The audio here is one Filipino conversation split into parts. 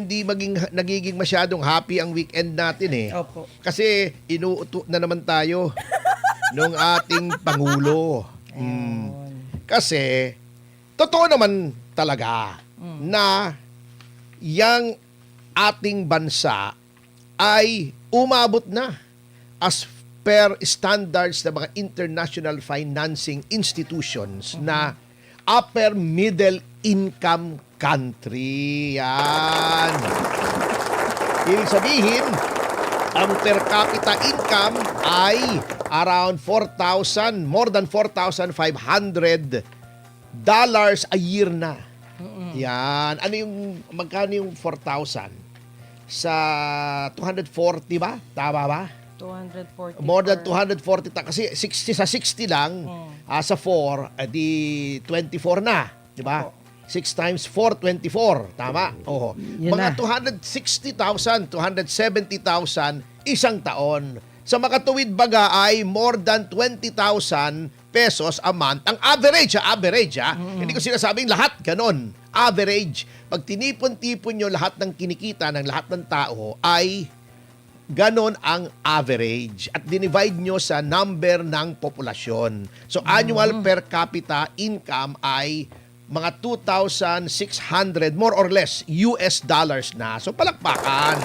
hindi nagiging masyadong happy ang weekend natin eh. Opo. Kasi inuuto na naman tayo nung ating Pangulo. Ayun. Kasi, totoo naman talaga na yang ating bansa ay umabot na as per standards ng mga international financing institutions na upper middle income country. Yan. Ibig sabihin, ang per capita income ay around more than $4,500 a year na. Yan. Ano yung, magkano yung 4,000? Sa 240 ba? Tama ba? 240. More than 240. Kasi 60 sa 60 lang, sa 4, di 24 na. Di ba? Opo. 6 times 4, 24. Tama? Oo. Yun Mga na. 260,000, 270,000 isang taon. Sa makatuwid baga ay more than 20,000 pesos a month. Ang average, hindi ko sinasabing lahat, ganon. Average. Pag tinipon-tipon nyo lahat ng kinikita ng lahat ng tao ay ganon ang average. At dinivide nyo sa number ng populasyon. So annual per capita income ay mga 2,600 more or less US dollars na. So palakpakan.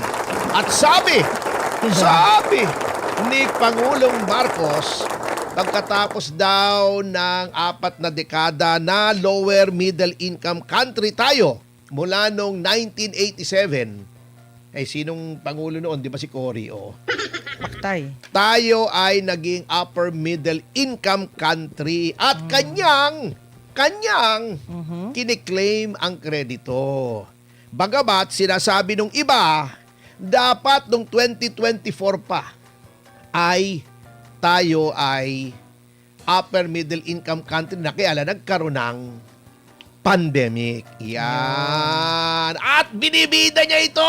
At sabi ni Pangulong Marcos, pagkatapos daw ng 4 na dekada na lower middle income country tayo mula noong 1987, sinong Pangulo noon? Di ba si Cory? Paktay. Tayo ay naging upper middle income country at kanyang kiniklaim ang kredito. Bagamat sinasabi nung iba, dapat nung 2024 pa ay tayo ay upper middle income country na kaya nagkaroon ng pandemic. Yan. At binibida niya ito.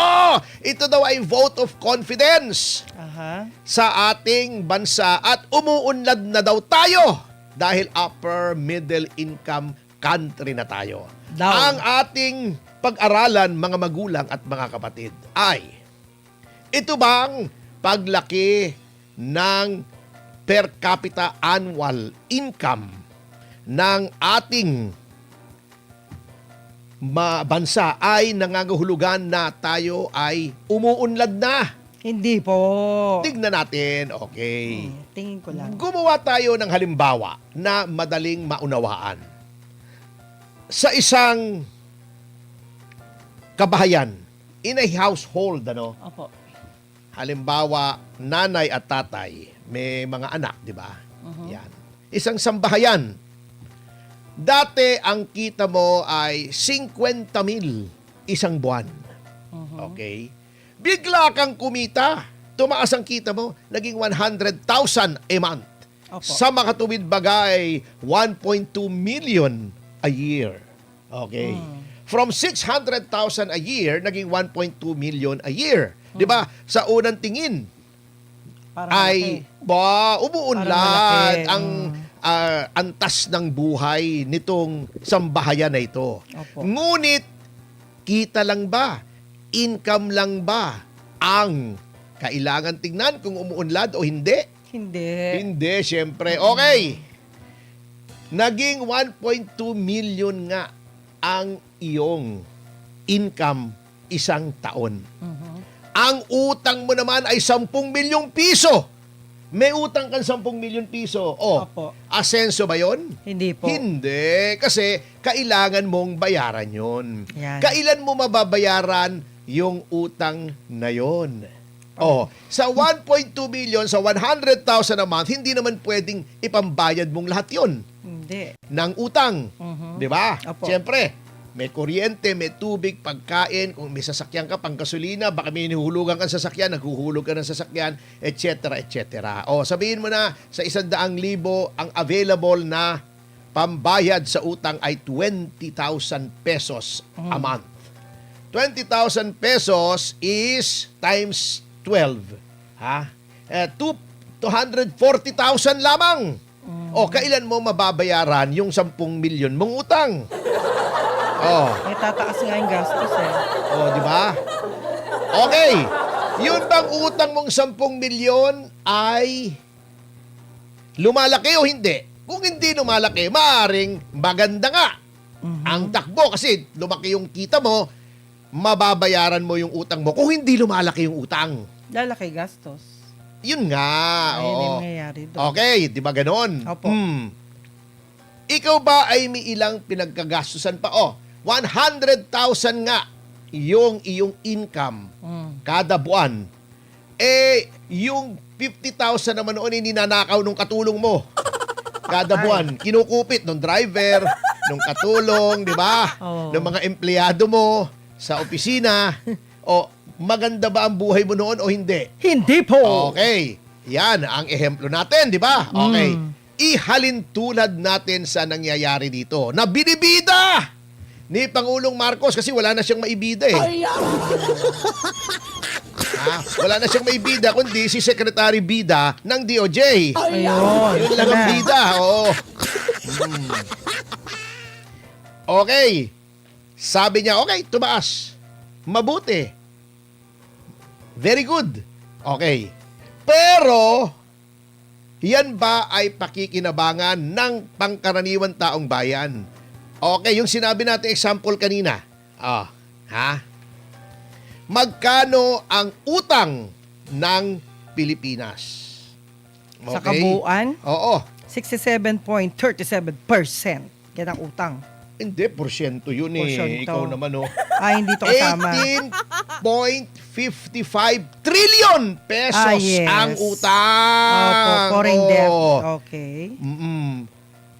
Ito daw ay vote of confidence Aha. sa ating bansa at umuunlad na daw tayo dahil upper middle income country na tayo. Daw. Ang ating pag-aralan, mga magulang at mga kapatid, ay ito bang paglaki ng per capita annual income ng ating bansa ay nangangahulugan na tayo ay umuunlad na? Hindi po. Tignan natin. Okay. Tingin ko lang. Gumawa tayo ng halimbawa na madaling maunawaan. Sa isang kabahayan, in a household, Opo. halimbawa, nanay at tatay, may mga anak, di ba? Yan. Isang sambahayan. Dati, ang kita mo ay 50,000 isang buwan. Okay? Bigla kang kumita. Tumaas ang kita mo, naging 100,000 a month. Opo. Sa makatuwid bagay, 1.2 million a year. Okay? From 600,000 a year, naging 1.2 million a year. 'Di ba? Sa unang tingin Parang ay malaki. umuunlad Parang malaki. ang antas ng buhay nitong sambahayan na ito. Opo. Ngunit kita lang ba? Income lang ba ang kailangan tingnan kung umuunlad o hindi? Hindi. Hindi, syempre. Okay. Naging 1.2 million nga ang iyong income isang taon. Ang utang mo naman ay 10 milyong piso. May utang kang 10 milyon piso. Opo. Asenso ba yon? Hindi po. Hindi. Kasi kailangan mong bayaran yon. Yan. Kailan mo mababayaran yung utang na yon? Sa 1.2 million, sa 100,000 a month, hindi naman pwedeng ipambayad mong lahat yon Hindi. ng utang. Di ba? Opo. Siyempre, may kuryente, may tubig, pagkain, kung may sasakyan ka, panggasolina, baka may hinuhulugan kang sasakyan, naghuhulog ka ng sasakyan, etc., etc. Sabihin mo na, sa 100,000 ang available na pambayad sa utang ay 20,000 pesos a month. 20,000 pesos is times 12. 240,000 lamang. Kailan mo mababayaran yung 10 milyon mong utang? May tataas nga yung gastos eh. Di ba? Okay. Yun bang utang mong 10 milyon ay lumalaki o hindi? Kung hindi lumalaki, maaring maganda nga ang takbo kasi lumaki yung kita mo, mababayaran mo yung utang mo kung hindi lumalaki yung utang. Lalaki gastos. Yun nga. Ayun Oo. yung nangyayari doon. Okay, di ba ganon? Opo. Ikaw ba ay may ilang pinagkagastusan pa? 100,000 nga yung iyong income kada buwan. Yung 50,000 naman noon ninanakaw nung katulong mo. Kada buwan, kinukupit nung driver, nung katulong, di ba? Oh. Ng mga empleyado mo sa opisina. Maganda ba ang buhay mo noon o hindi? Hindi po. Okay. Yan ang ehemplo natin, di ba? Okay. Ihalin tulad natin sa nangyayari dito na binibida ni Pangulong Marcos kasi wala na siyang maibida eh. Wala na siyang maibida kundi si Secretary Bida ng DOJ. Ayun. Yun lang ang bida. Oo. Okay. Sabi niya, okay, tumaas. Mabuti. Very good. Okay. Pero, yan ba ay pakikinabangan ng pangkaraniwan taong bayan? Okay, yung sinabi natin example kanina. Magkano ang utang ng Pilipinas? Sa kabuuan, Oo. 67.37%. Yan ang utang. Hindi, porsyento yun eh. Porsyento. Ikaw naman Hindi to kasama. 18.55 trillion pesos Yes. ang utang. Opo, foreign debt. Oo. Okay.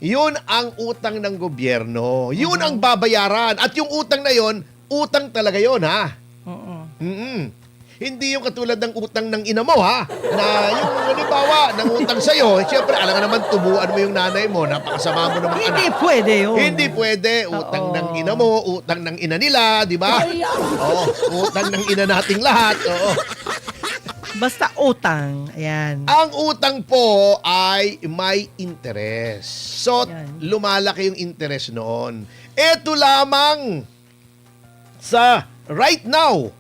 Yun ang utang ng gobyerno. Yun ang babayaran. At yung utang na yon, utang talaga yon ha. Hindi yung katulad ng utang ng ina mo ha. Na yung halimbawa, ng utang sa'yo, siyempre, alam nga naman, tubuan mo yung nanay mo, napakasama mo namang Hindi anak. pwede yun. Hindi pwede. Utang Oo. ng ina mo, utang ng ina nila, di ba? Utang ng ina nating lahat. Oo. Basta utang. Ayan. Ang utang po ay may interest. So, Yan. lumalaki yung interest noon. Ito lamang sa right now,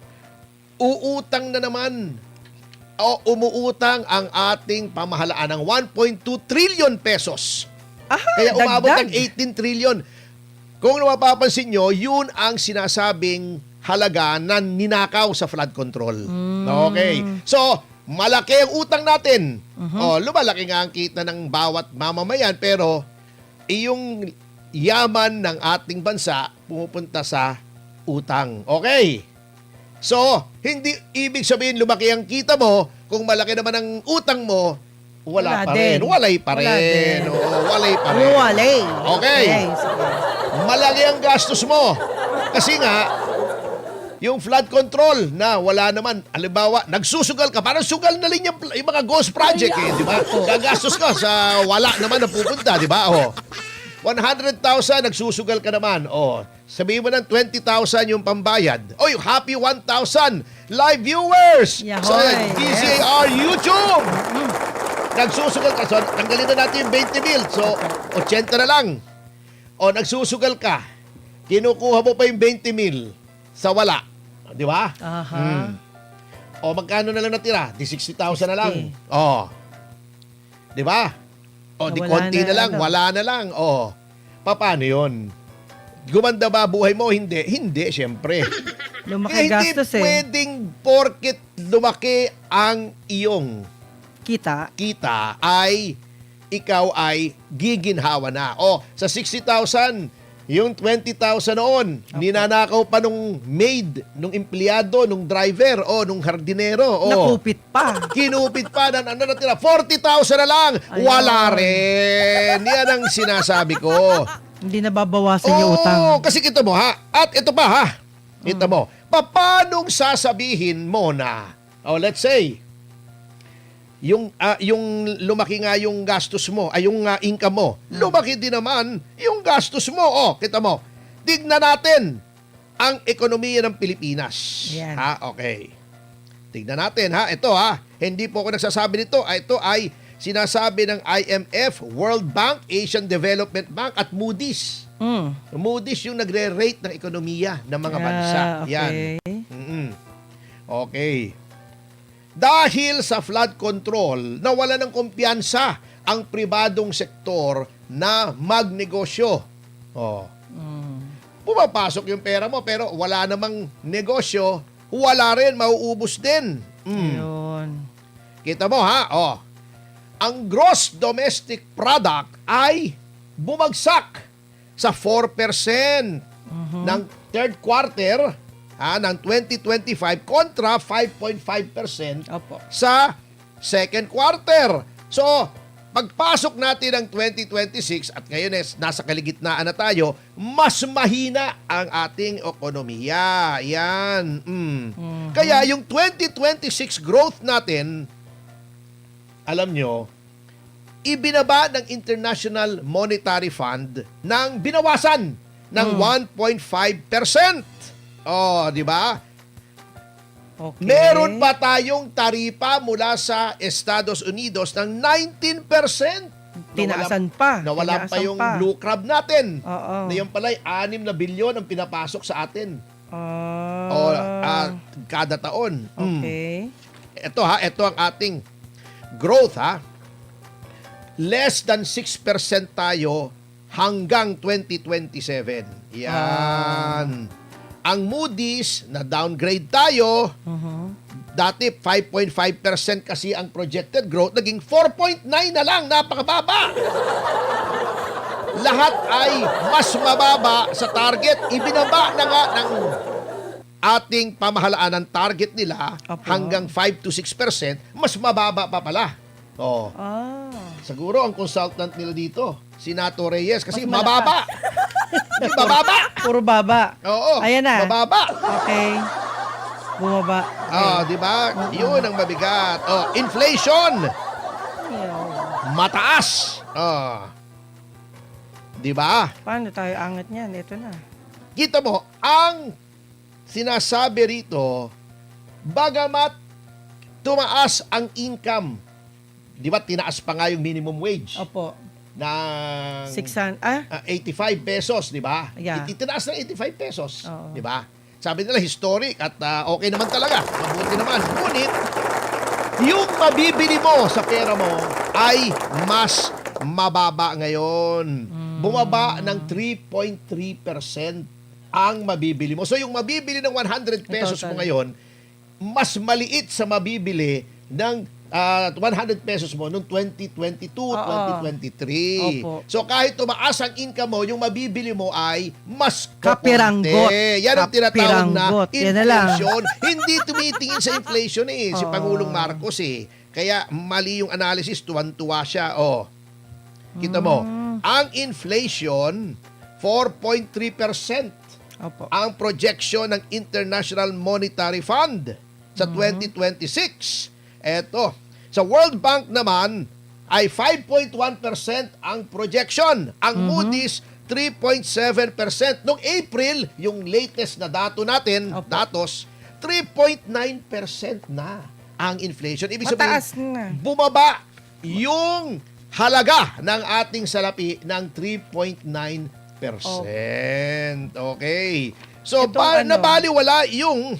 uutang na naman o umuutang ang ating pamahalaan ng 1.2 trillion pesos. Kaya umabot ng 18 trillion. Kung mapapansin nyo, yun ang sinasabing halaga na ninakaw sa flood control. Okay. So, malaki ang utang natin. Lumalaki nga ang kita ng bawat mamamayan pero yung yaman ng ating bansa pumupunta sa utang. Okay. So, hindi ibig sabihin lumaki ang kita mo, kung malaki naman ang utang mo, wala pa rin. din. Walay pa Wala rin. din. Walay pa rin. Walay. Okay. Sige. Malaki ang gastos mo. Kasi nga, yung flood control na wala naman, halimbawa, nagsusugal ka, parang sugal na rin yung mga ghost project eh, di ba? Gagastos ka sa wala naman na pupunta, di ba? 100,000, nagsusugal ka naman. Sabihin mo ng 20,000 yung pambayad. Yung happy 1,000 live viewers sa Yahoy. DZAR YouTube. Nagsusugal ka. So, tanggalin na natin yung 20 mil. So, 80 na lang. Nagsusugal ka. Kinukuha mo pa yung 20 mil sa wala. Di ba? Aha. Magkano na lang natira? Di 60,000 na lang. 60. Di ba? Di Wala konti na lang, ano. wala na lang. Paano yun? Gumanda ba buhay mo? Hindi. Hindi, syempre. Lumaki Hindi gastos pwedeng porket lumaki ang iyong Kita. kita ay ikaw ay giginhawa na. Sa 60,000, yung 20,000 noon, ninanakaw pa nung maid, nung empleyado, nung driver, nung hardinero. Nakupit pa. Kinupit pa na natira. 40,000 na lang. Ayun. Wala rin. Yan ang sinasabi ko. Hindi nababawasan yung utang. Kasi kita mo ha. At ito pa ha. Kita mo. Paanong sasabihin mo na, let's say, yung lumaki nga yung gastos mo, yung income mo, lumaki din naman yung gastos mo. Kita mo. Tignan natin ang ekonomiya ng Pilipinas. Yan. Okay. Tignan natin ha. Ito ha. Hindi po ako nagsasabi nito. Ito ay sinasabi ng IMF, World Bank, Asian Development Bank at Moody's. Moody's yung nagre-rate ng ekonomiya ng mga bansa. Okay. Yan. Okay. Dahil sa flood control, nawala ng kumpiyansa ang pribadong sektor na magnegosyo. Oh. Pumapasok yung pera mo pero wala namang negosyo, wala rin, mauubos din. Ayun. Kita mo ha? Oh. Ang gross domestic product ay bumagsak sa 4% ng third quarter ng 2025 kontra 5.5% Opo. sa second quarter. So, pagpasok natin ng 2026 at ngayon nasa kaligitnaan na tayo, mas mahina ang ating ekonomiya. Yan. Kaya yung 2026 growth natin, alam nyo, ibinaba ng International Monetary Fund ng binawasan ng 1.5%. Oh, di ba? Okay. Meron pa tayong taripa mula sa Estados Unidos ng 19%. Tinaasan pa. Nawala pa Tinaasan yung pa. blue crab natin. Oo. Na yung pala'y 6 na bilyon ang pinapasok sa atin. Kada taon. Okay. Ito ang ating growth ha. Less than 6% tayo hanggang 2027. Yan. Ang Moody's na downgrade tayo. Dati 5.5% kasi ang projected growth, naging 4.9 na lang, napakababa. Lahat ay mas mababa sa target. Ibinaba na nga ng ating pamahalaan ng target nila Opo. hanggang 5 to 6%, mas mababa pa pala. Oh. Siguro ang consultant nila dito, si Nato Reyes, kasi Mas mababa. Hindi, mababa. Puro baba. Oo. Ayan na. Mababa. Okay. Bumaba. Di ba? Yun ang mabigat. Inflation. Mataas. Di ba? Paano tayo angat niyan? Ito na. Kita mo, ang sinasabi rito, bagamat tumaas ang income, di ba tinaas pa nga yung minimum wage Opo. ng 600. 85 pesos, di ba? Yeah. Itinaas ng 85 pesos, Oo. di ba? Sabi nila historic at okay naman talaga, mabuti naman. Ngunit, yung mabibili mo sa pera mo ay mas mababa ngayon. Bumaba ng 3.3% ang mabibili mo. So yung mabibili ng 100 pesos mo ngayon, mas maliit sa mabibili ng 100 pesos mo noong 2022, 2023. Opo. So kahit tumaas ang income mo, yung mabibili mo ay mas Kapiranggot. kakonti. Yan ang tinatawag na Kapiranggot. Yan na lang. inflation. Hindi tumitingin sa inflation si Pangulong Marcos Kaya mali yung analysis, tuwan-tuwa siya. Kita mo, ang inflation, 4.3% Opo. ang projection ng International Monetary Fund sa 2026. Eto, sa World Bank naman ay 5.1% ang projection. Ang Moody's 3.7%. Noong April, yung latest na datos, 3.9% na ang inflation. Ibig sabihin, Mataas na. bumaba yung halaga ng ating salapi ng 3.9%. Okay. So, Itong nabaliwala yung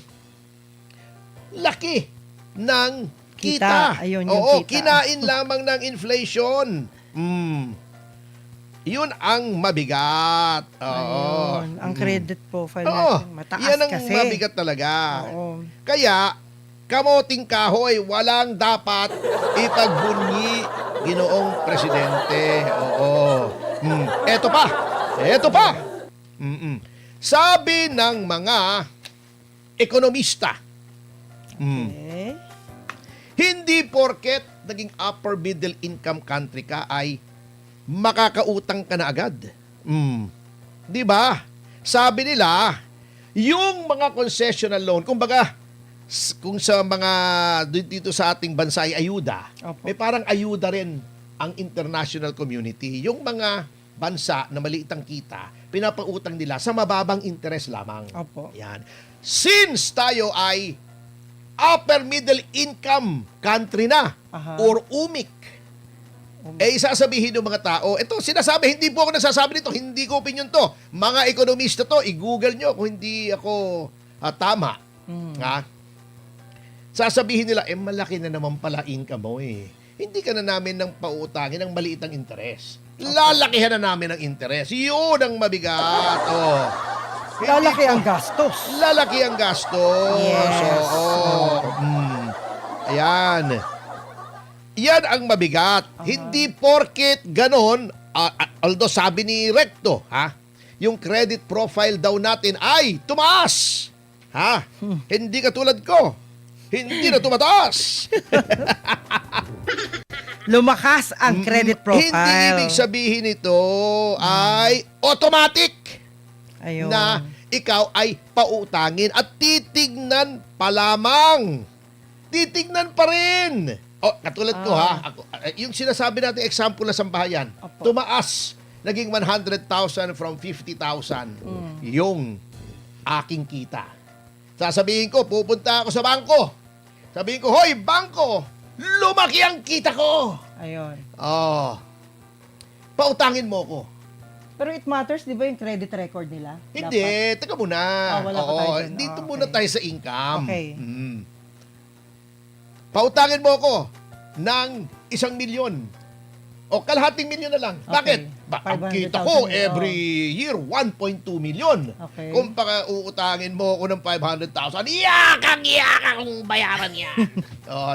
laki ng kita. Ayun, yung Oo, kita. kinain lamang ng inflation. Yun ang mabigat. Oo. Ayun. Ang credit profile Oo. natin. Mataas Yan ang kasi. mabigat talaga. Oo. Kaya, kamoting kahoy, walang dapat ipagbunyi Ginoong Presidente. Oo. Eto pa. Sabi ng mga ekonomista, Okay. hindi porket naging upper middle income country ka ay makakautang ka na agad. Di ba? Sabi nila, yung mga concessional loan, kumbaga, kung sa mga dito sa ating bansa ay ayuda, Opo. may parang ayuda rin ang international community. Yung mga bansa na maliit ang kita, pinapautang nila sa mababang interest lamang. Opo. Yan. Since tayo ay upper middle income country na or UMIC, sasabihin ng mga tao, ito sinasabi, hindi po ako nagsasabi nito, hindi ko opinion to. Mga ekonomista to, i-google nyo kung hindi ako tama. Ha? sasabihin nila, malaki na naman pala income mo eh. Hindi ka na namin ng pauutangin ng maliit ang interes. Lalakihan na namin ang interes. Yun ang mabigat. Oh. Lalaki ang gastos. Lalaki ang gastos. Yes. Ayan. Yan ang mabigat. Hindi porket ganon, although sabi ni Recto, yung credit profile daw natin ay tumaas. Hindi katulad ko. Hindi na tumataas. Lumakas ang credit profile. Hindi ibig sabihin ito ay automatic Ayun. na ikaw ay pautangin at titignan pa lamang. Titignan pa rin. Katulad ko ako, yung sinasabi natin example na sambahayan, Opo. tumaas, naging 100,000 from 50,000 yung aking kita. Sasabihin ko, pupunta ako sa bangko. Sabihin ko, hoy, bangko, lumaki ang kita ko. Ayun. Pautangin mo ko. Pero it matters, di ba, yung credit record nila? Hindi, Dapat. teka muna. Wala pa tayo dun. Dito Okay. muna tayo sa income. Okay. Pautangin mo ko ng 1,000,000. O kalahating milyon na lang. Okay. Bakit? Ang kita ko 500,000 every year 1.2 million. Okay. Kung uutangin mo ko ng 500,000, yakang kung bayaran niya.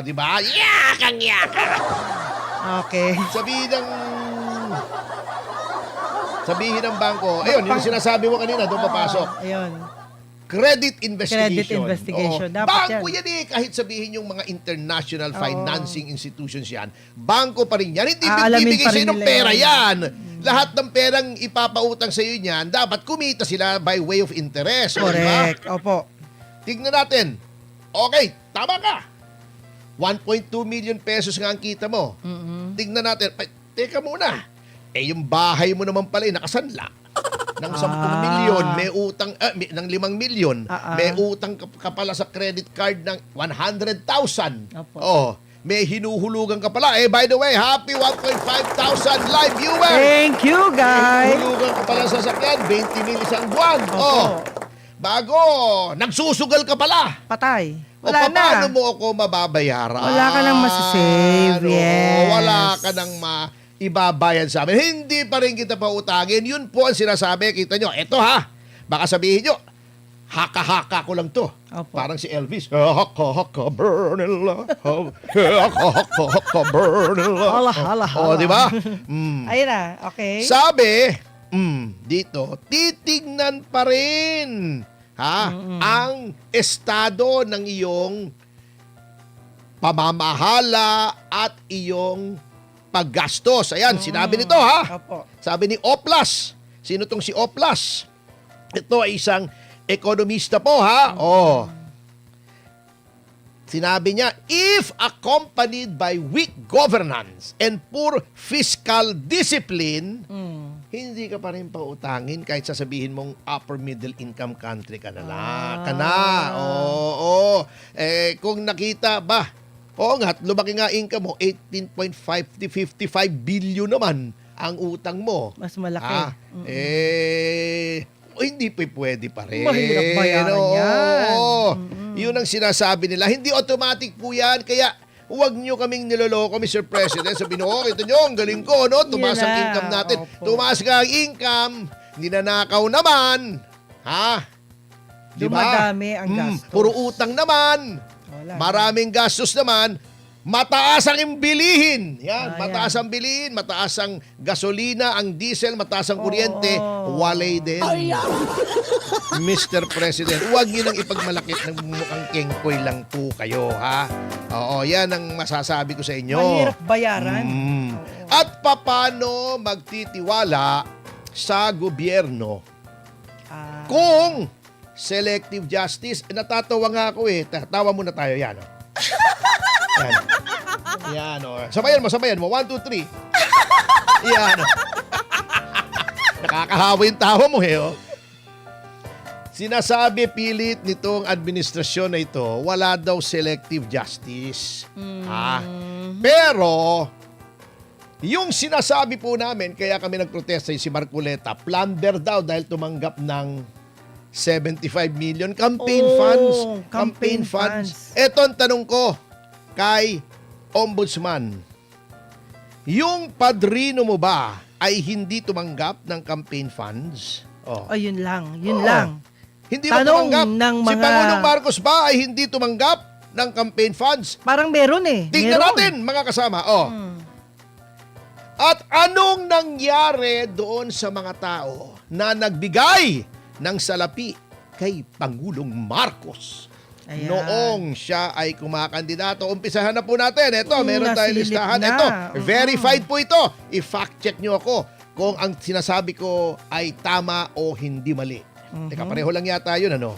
Di ba? Yakang. Okay. Sabihin ng bangko, ayun, yung sinasabi mo kanina, doon papasok. Ayun. Credit investigation. Credit investigation. Dapat Bangko yan. yan kahit sabihin yung mga international financing institutions yan, bangko pa rin yan. Hindi Aalamin bibigay pa sa rin ng nila pera yan. yan. Lahat ng perang ipapautang sa iyo niyan, dapat kumita sila by way of interest. Correct. Diba? Opo. Tignan natin. Okay, tama ka. 1.2 million pesos nga ang kita mo. Tignan natin. Teka muna. Yung bahay mo naman pala nakasanla ng 10 milyon, may utang, ng 5 milyon, may utang ka pala sa credit card ng 100,000. Opo. May hinuhulugan ka pala. By the way, happy 1,500 live viewers! Thank you, guys. Hinuhulugan ka pala sa sakyan, 20 mil isang buwan. Opo. Bago, nagsusugal ka pala. Patay. Wala na. Paano mo ako mababayaran? Wala ka nang masisave. Yes. Wala ka nang ibabayad sa amin. Hindi pa rin kita pautangin. Yun po ang sinasabi. Kita nyo, eto baka sabihin nyo, haka-haka ko lang to. Opo. Parang si Elvis. Haka-haka, burn in love. Haka-haka, burn in love. Hala, hala, hala. Di ba? Ayun na. Okay. Sabi, dito, titignan pa rin ang estado ng iyong pamamahala at iyong paggastos. Ayan, sinabi nito Opo. Sabi ni Oplas. Sino tong si Oplas? Ito ay isang ekonomista po Sinabi niya, if accompanied by weak governance and poor fiscal discipline, hindi ka pa rin pautangin kahit sasabihin mong upper middle income country ka na. Oo. Kung nakita ba, lumaki nga income mo, 18.5 to 55 billion naman ang utang mo. Mas malaki. Hindi pwede pa rin. Mahirap bayaran yan. Yun ang sinasabi nila. Hindi automatic po yan. Kaya huwag nyo kaming niloloko, Mr. President. Sabihin nyo, ito nyo, ang galing ko, no? Tumaas Yan ang na. income natin. Opo. Tumaas nga ang income. Ninanakaw naman. Di ba? Dumadami ang gastos. Puro utang naman. Wala. Maraming gastos naman. Mataas ang bilihin. Yan, Ayan. mataas ang bilihin, mataas ang gasolina, ang diesel, mataas ang kuryente, walay din. Mr. President, huwag niyo nang ipagmalakit ng mukhang kengkoy lang po kayo, Oo, yan ang masasabi ko sa inyo. Mahirap bayaran. At paano magtitiwala sa gobyerno kung selective justice? Natatawa nga ako Tawa muna tayo, yan. Yan. Sabayan mo. 1, 2, 3. Yan. Nakakahawa yung tawa mo, Sinasabi pilit nitong administrasyon na ito, wala daw selective justice. Pero, yung sinasabi po namin, kaya kami nagprotesta si Marcoleta, plunder daw dahil tumanggap ng 75 million. Campaign Oh, funds. campaign funds. Ito ang tanong ko kay Ombudsman. Yung padrino mo ba ay hindi tumanggap ng campaign funds? Oh. O, yun lang. Yun Oo. lang. Hindi ba Tanong tumanggap? ng Si mga- Pangulong Marcos ba ay hindi tumanggap ng campaign funds? Parang meron eh. Tingnan Meron. natin, mga kasama. Oh. Hmm. At anong nangyari doon sa mga tao na nagbigay ng salapi kay Pangulong Marcos? Ayan. Noong siya ay kumakandidato. Umpisahan na po natin. Ito, meron tayong nasilip listahan. na. Ito, Oo. verified po ito. I-fact check nyo ako kung ang sinasabi ko ay tama o hindi mali. Teka, pareho lang yata yun, ano?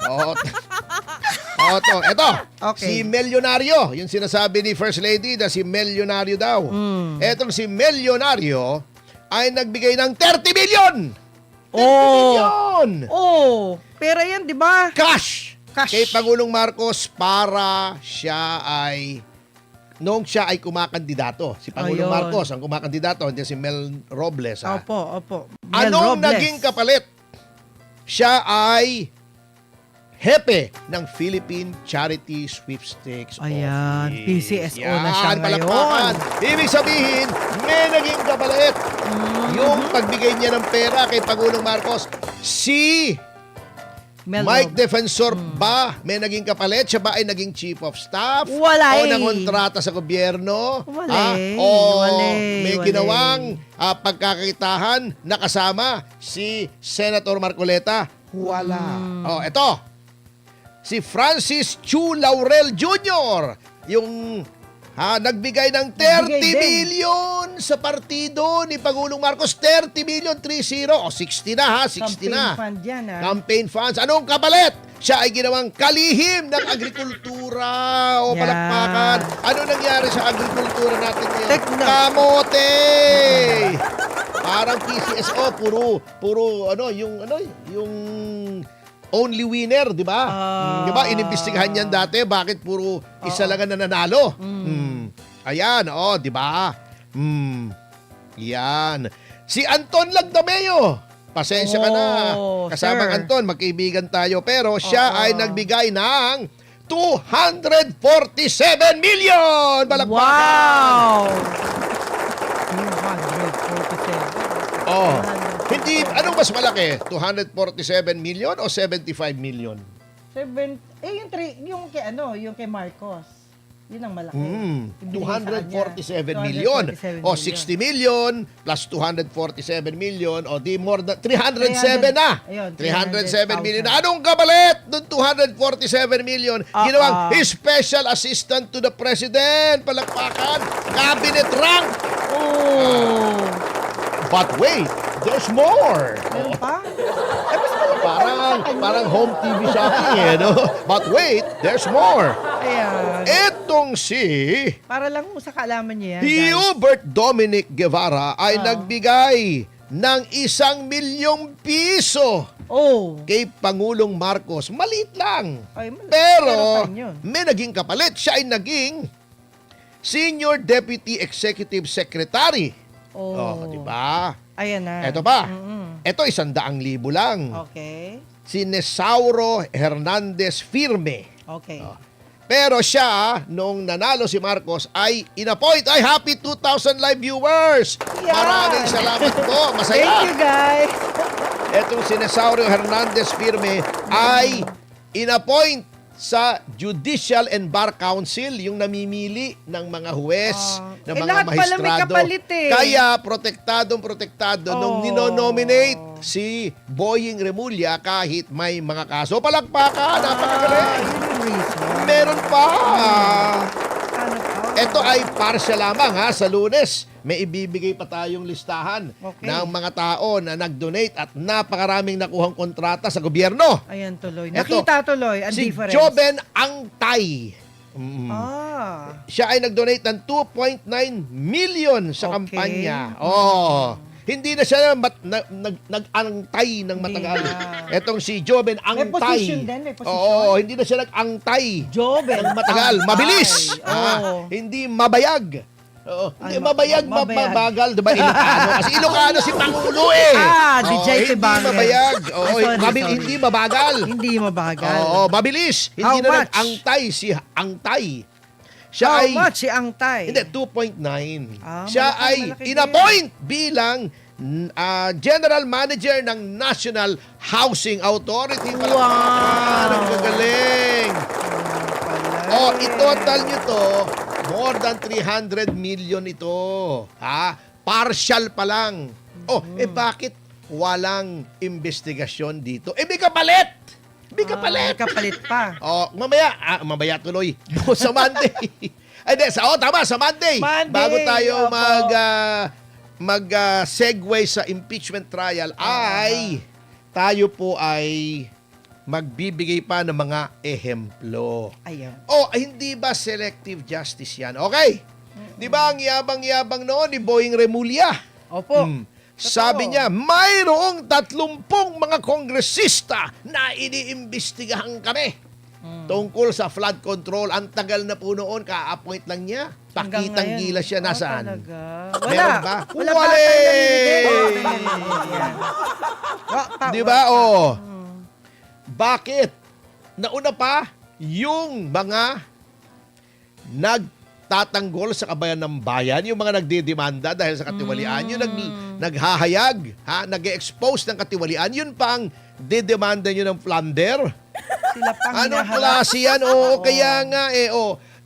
Oo. Ito. Okay. Si Milyonaryo. Yung sinasabi ni First Lady na si Milyonaryo daw. Etong si Milyonaryo ay nagbigay ng 30 million! 30 million! Oh, pera yan, di ba? Cash! Cash. Kay Pangulong Marcos para siya ay noong siya ay kumakandidato. Si Pangulong Ayun. Marcos ang kumakandidato, hindi si Mel Robles. Ha? Opo. Mel Anong Robles. naging kapalit? Siya ay hepe ng Philippine Charity Sweepstakes Ayan, Office. PCSO na siya palakpakan. ngayon. Ibig sabihin, may naging kapalit. Yung pagbigay niya ng pera kay Pangulong Marcos, si Mel Mike Robles. Defensor ba may naging kapalit? Siya ba ay naging chief of staff? Wala O eh. nangontrata sa gobyerno? Wala eh. O Wala may eh. ginawang pagkakitahan na kasama si Senator Marcoleta? Wala. O, ito. Si Francis Chu Laurel Jr. Yung nagbigay ng 30 Nagbigay din. million sa partido ni Pangulong Marcos. 30 million, 30. O, 60 na ha, 60 Campaign na. fund yan, ha? Campaign funds. Anong kapalit? Siya ay ginawang kalihim ng agrikultura. O Yan. palakpakan. Ano nangyari sa agrikultura natin ngayon? Tekno. Kamote! Parang PCSO, puro yung only winner, di ba? Di ba? Inimbestigahan yan dati. Bakit puro isa lang ang nananalo? Ayan, di ba? Yan. Si Anton Lagdameo. Pasensya ka na. Kasamang sir. Anton, magkaibigan tayo. Pero siya ay nagbigay ng 247 million! Balakpakan! Wow! 247. Oh. Hindi, anong mas malaki? 247 million o 75 million? Yung kay yung kay Marcos. Yun ang malaki. Ibinigay sa 247 kanya. million. 247 O 60 million plus 247 million o di more than 307 na. Ayun, 307 million. Anong kabalit ng 247 million? Ginawang special assistant to the president. Palakpakan. Cabinet rank. Oh! But wait, there's more. Meron pa? Parang home TV shopping eh, no? But wait, there's more. Ayan. Etong si Para lang sa kaalaman niya yan, guys. Hubert Dominic Guevara ay nagbigay ng 1 milyong piso Oh! kay Pangulong Marcos. Maliit lang. Ay, Pero meron pa yun. may naging kapalit. Siya ay naging Senior Deputy Executive Secretary. Oh. Di ba? Ayan na. Eto pa. Mm-mm. Ito 100,000 lang. Okay. Si Nesauro Hernandez Firme. Okay. Pero siya, nung nanalo si Marcos, ay in-appoint. Ay, happy 2,000 live viewers! Yan! Maraming salamat po. Masaya. Thank you, guys. Etong si Nesauro Hernandez Firme ay in-appoint sa Judicial and Bar Council, yung namimili ng mga huwes, ng mga lahat pala may maestrado. kapalit eh. Kaya protektadong-protektado nung ninonominate si Boying Remulla kahit may mga kaso. Palakpakan, napakagaling. Yun yung reason. Meron pa. Ano pa? Ito ay partial lamang ha. Sa Lunes, may ibibigay pa tayong listahan Okay. ng mga tao na nag-donate at napakaraming nakuhang kontrata sa gobyerno. Ayan tuloy. Eto, Nakita tuloy ang Si difference. Joben Angtay. Siya ay nag-donate ng 2.9 million sa Okay. kampanya. Hindi na siya nag-angtay ng matagal. na. Etong si Joben Angtay. position din, may position. Oo, hindi na siya nag-angtay Joben ng matagal. Angtay. Mabilis. Oo. Hindi mabayag. Oo. Hindi, Ay, mabayag, mabayag. mabagal. Diba, Ilocano? Kasi Ilocano si Pangulo eh. DJ hindi Tibangen. mabayag. Oo, Ay, sorry. Hindi mabagal. Hindi mabagal. Oo, mabilis. How Hindi na much? nag-angtay si Angtay. Siya How ay... much si Angtay? Hindi, 2.9. Siya malaki, ay malaki inappoint bilang General Manager ng National Housing Authority. Wow! Ang gagaling. Oh, itotal nyo to, more than 300 million ito. Ha? Partial pa lang. Oh, bakit walang investigasyon dito? May kapalit! May kapalit! May kapalit pa. Oh, mamaya tuloy. Sa Monday. Ay, tama, sa Monday. Monday, Bago tayo opo. segue sa impeachment trial, ay tayo po ay magbibigay pa ng mga ehemplo. Ayaw. Hindi ba selective justice yan? Okay. Di ba ang yabang-yabang noon ni Boying Remulla? Opo. Sabi niya, mayroong 30 mga kongresista na iniimbestigahan kami tungkol sa flood control. Ang tagal na po noon, ka-appoint lang niya. Hanggang Pakitang-gila siya. ngayon. Nasaan? Talaga. Meron ba? Wala Wala pa eh! tayong narinig. Di ba? Bakit? Nauna pa yung mga nagtatanggol sa kabayan ng bayan, yung mga nagdidemanda dahil sa katiwalian, yung naghahayag, nag-expose ng katiwalian, yun pa ang didemanda nyo ng plunder. Sila pang Anong hinaharap. klase yan? Kaya nga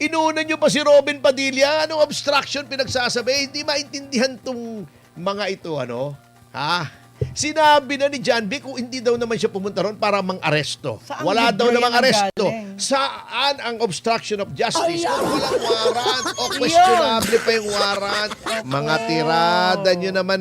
inuna nyo pa si Robin Padilla. Anong obstruction pinagsasabi? Hindi maintindihan tong mga ito, Sinabi na ni John Vic kung hindi daw naman siya pumunta ron para mang-aresto. Saan Wala daw libre namang yan aresto. galing? Saan ang obstruction of justice? Kung walang warrant o questionable pa yung warrant. Mga tirada nyo naman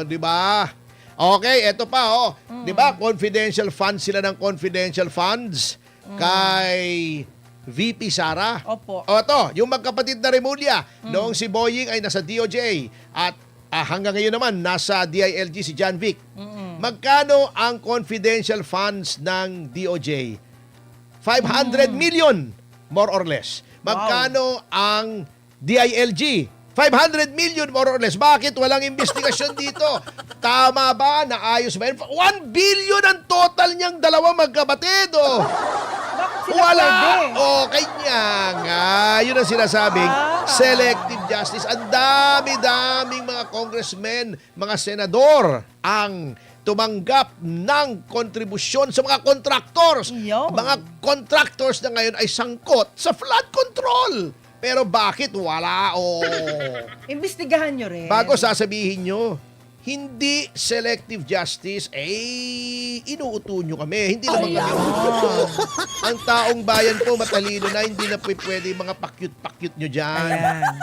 di ba? Okay, eto pa di ba? Confidential funds sila ng confidential funds kay VP Sara. Opo. To, yung magkapatid na Remulla, noong si Boying ay nasa DOJ at hanggang ngayon naman nasa DILG si John Vic. Magkano ang confidential funds ng DOJ? 500 million, more or less. Magkano ang DILG? 500 million, more or less. Bakit walang investigasyon dito? Tama ba? Naayos ba? 1 billion ang total niyang dalawa magkapatid. Bakit sila Wala! pwede? Kanya nga. Yun ang sinasabing selective justice. Ang dami-daming mga congressmen, mga senador ang tumanggap ng kontribusyon sa mga contractors. Iyon. Mga contractors na ngayon ay sangkot sa flood control. Pero bakit wala? Imbestigahan nyo rin. Bago sasabihin nyo, hindi selective justice, inuuto nyo kami. Hindi naman kami uto. Ang taong bayan po matalino na, hindi na pwede mga pakyut-pakyut nyo dyan. Ayan.